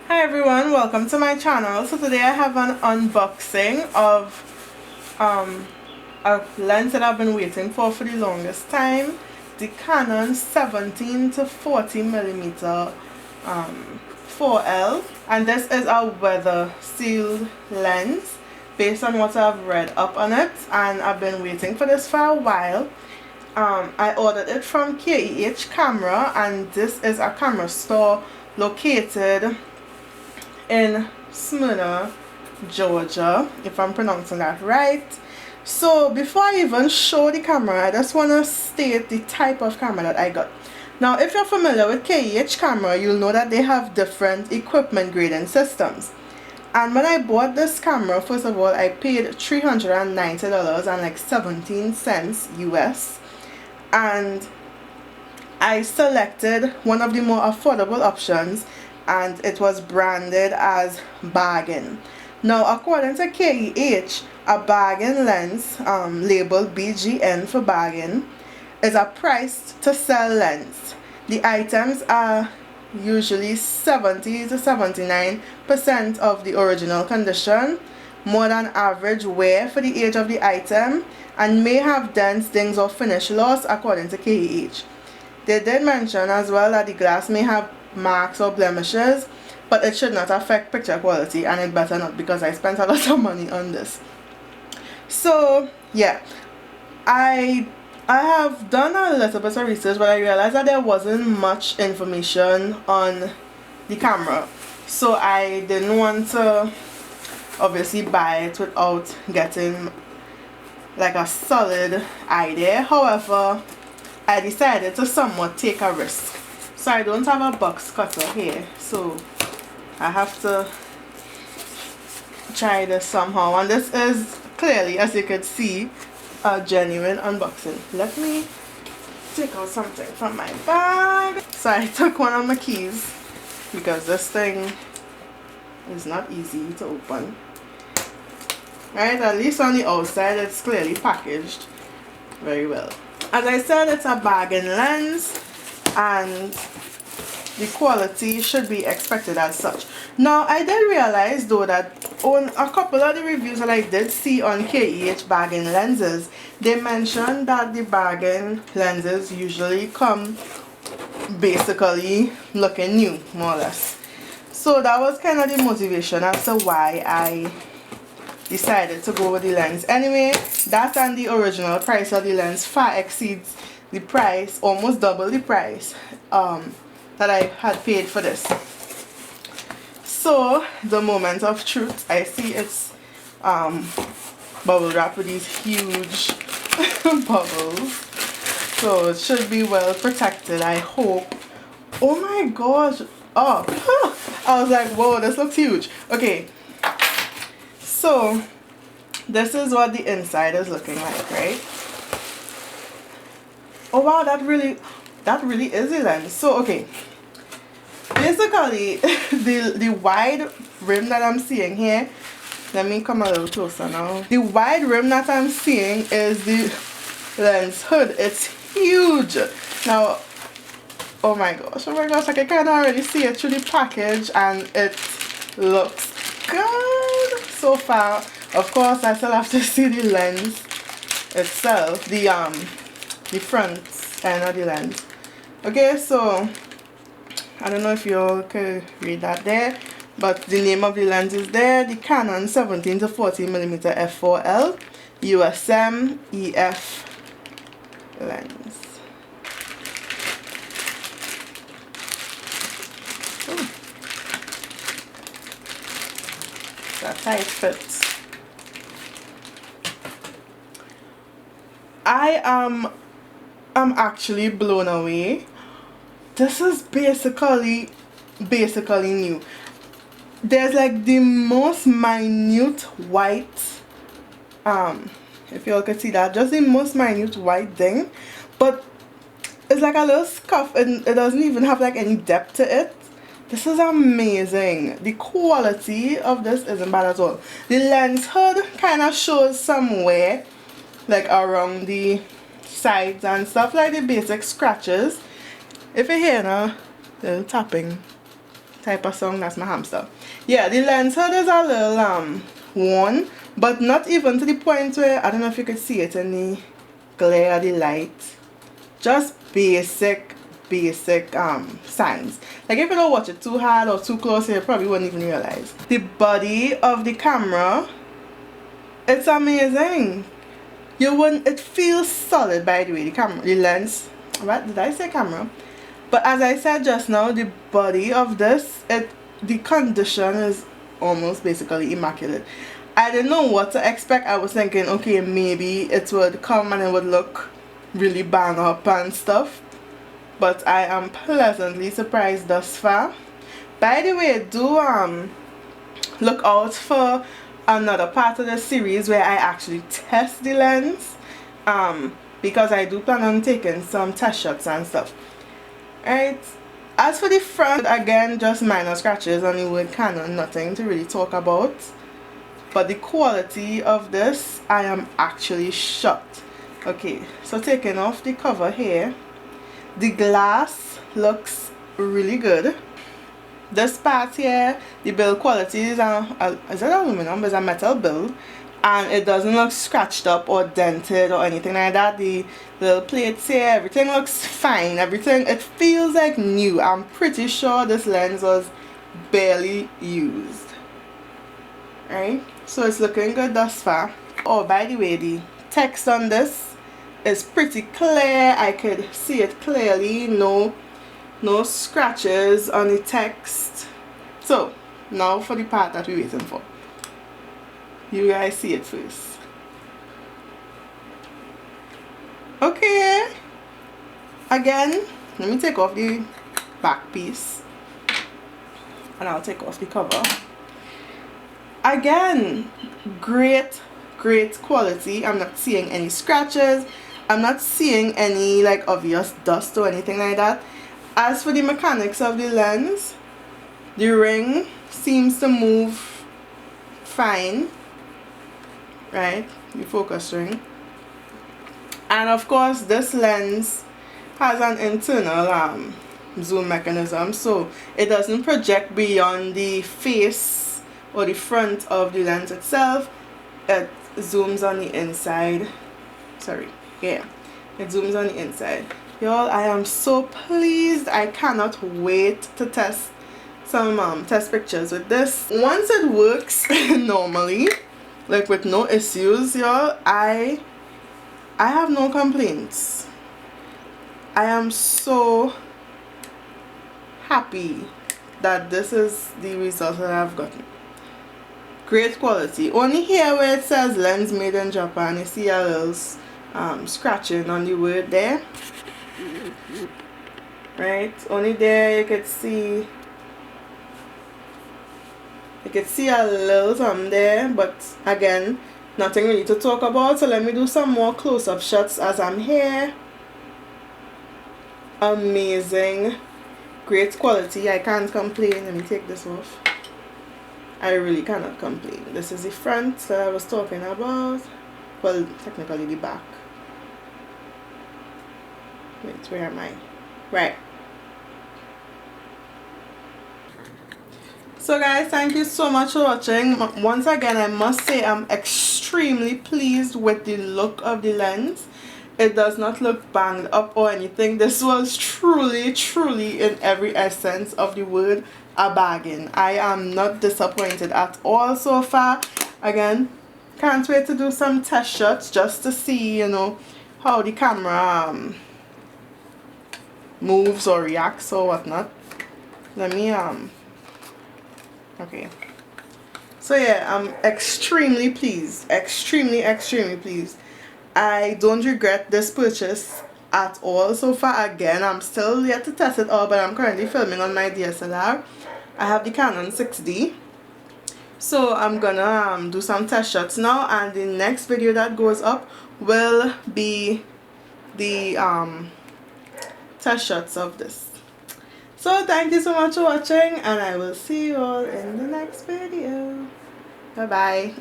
Hi everyone, welcome to my channel. So today I have an unboxing of a lens that I've been waiting for the longest time, the Canon 17 to 40 millimeter 4L, and this is a weather sealed lens based on what I've read up on it, and I've been waiting for this for a while. I ordered it from KEH Camera, and this is a camera store located in Smyrna, Georgia, if I'm pronouncing that right. So before I even show the camera, I just want to state the type of camera that I got. Now, if you're familiar with KEH Camera, you'll know that they have different equipment grading systems. And when I bought this camera, first of all, I paid $390 and like 17 cents US. And I selected one of the more affordable options, and it was branded as bargain. Now, according to KEH, a bargain lens, labeled BGN for bargain, is a priced to sell lens. The items are usually 70 to 79% of the original condition, more than average wear for the age of the item, and may have dents, dings, or finish loss according to KEH. They did mention as well that the glass may have marks or blemishes, but it should not affect picture quality, and it better not, because I spent a lot of money on this. So yeah, I have done a little bit of research, but I realized that there wasn't much information on the camera, so I didn't want to obviously buy it without getting like a solid idea. However, I decided to somewhat take a risk. So I don't have a box cutter here, so I have to try this somehow. And this is clearly, as you can see, a genuine unboxing. Let me take out something from my bag. So I took one of my keys, because this thing is not easy to open. Right, at least on the outside it's clearly packaged very well. As I said, it's a bargain lens, and the quality should be expected as such. Now, I did realize though that on a couple of the reviews that I did see on KEH bargain lenses, they mentioned that the bargain lenses usually come basically looking new, more or less. So that was kind of the motivation as to why I decided to go with the lens. Anyway, that and the original price of the lens far exceeds the price, almost double the price that I had paid for this. So the moment of truth, I see it's bubble wrap with these huge bubbles, so it should be well protected, I hope. Oh my gosh, oh I was like, whoa, this looks huge. Okay, so this is what the inside is looking like, right? Oh wow, that really is a lens. So okay, basically the wide rim that I'm seeing here, let me come a little closer now. The wide rim that I'm seeing is the lens hood. It's huge. Now, oh my gosh, like I can already see it through the package, and it looks good so far. Of course, I still have to see the lens itself, the front end of the lens. Okay, so I don't know if you all could read that there, but the name of the lens is there, the Canon 17 to 40 millimeter f4L USM EF lens. Ooh. That tight fits. I'm actually blown away. This is basically new. There's like the most minute white, if you all can see that, just the most minute white thing, but it's like a little scuff, and it doesn't even have like any depth to it. This is amazing. The quality of this isn't bad at all. The lens hood kind of shows somewhere like around the sides and stuff, like the basic scratches. If you hear now, little tapping, type of song. That's my hamster. Yeah, the lens hood is a little worn, but not even to the point where, I don't know if you could see it in the glare of the light. Just basic signs. Like if you don't watch it too hard or too close, you probably wouldn't even realize. The body of the camera, it's amazing. You wouldn't, it feels solid, by the way. The lens, what did I say, camera? But as I said just now, the body of this, the condition is almost basically immaculate. I didn't know what to expect. I was thinking, okay, maybe it would come and it would look really bang up and stuff, but I am pleasantly surprised thus far. By the way, do look out for another part of the series where I actually test the lens, because I do plan on taking some test shots and stuff. Alright, as for the front, again, just minor scratches on the word Canon, nothing to really talk about. But the quality of this, I am actually shocked. Okay, so taking off the cover here, the glass looks really good. This part here, the build quality is it aluminum? It's a metal build, and it doesn't look scratched up or dented or anything like that. The little plates here, everything looks fine. Everything, it feels like new. I'm pretty sure this lens was barely used. Right, so it's looking good thus far. Oh, by the way, the text on this is pretty clear. I could see it clearly. No scratches on the text. So now for the part that we're waiting for. You guys see it first. Okay, again, let me take off the back piece and I'll take off the cover. Again, great quality. I'm not seeing any scratches. I'm not seeing any like obvious dust or anything like that. As for the mechanics of the lens, the ring seems to move fine, right? The focus ring. And of course, this lens has an internal zoom mechanism, so it doesn't project beyond the face or the front of the lens itself. It zooms on the inside. Sorry, yeah, it zooms on the inside. Y'all, I am so pleased. I cannot wait to test some test pictures with this. Once it works normally, like with no issues, y'all, I have no complaints. I am so happy that this is the result that I've gotten. Great quality. Only here where it says lens made in Japan, you see a little scratching on the word there, right? Only there you could see a little something there, but again, nothing really to talk about. So let me do some more close-up shots as I'm here. Amazing, great quality. I can't complain. Let me take this off. I really cannot complain. This is the front that I was talking about. Well, technically the back. Wait, where am I? Right. So guys, thank you so much for watching. Once again, I must say I'm extremely pleased with the look of the lens. It does not look banged up or anything. This was truly in every essence of the word a bargain. I am not disappointed at all so far. Again, can't wait to do some test shots just to see, you know, how the camera moves or reacts or whatnot. Let me okay, so yeah, I'm extremely pleased, extremely pleased. I don't regret this purchase at all so far. Again, I'm still yet to test it all, but I'm currently filming on my DSLR. I have the Canon 6D, so I'm gonna do some test shots now, and the next video that goes up will be the test shots of this. So thank you so much for watching, and I will see you all in the next video. Bye bye.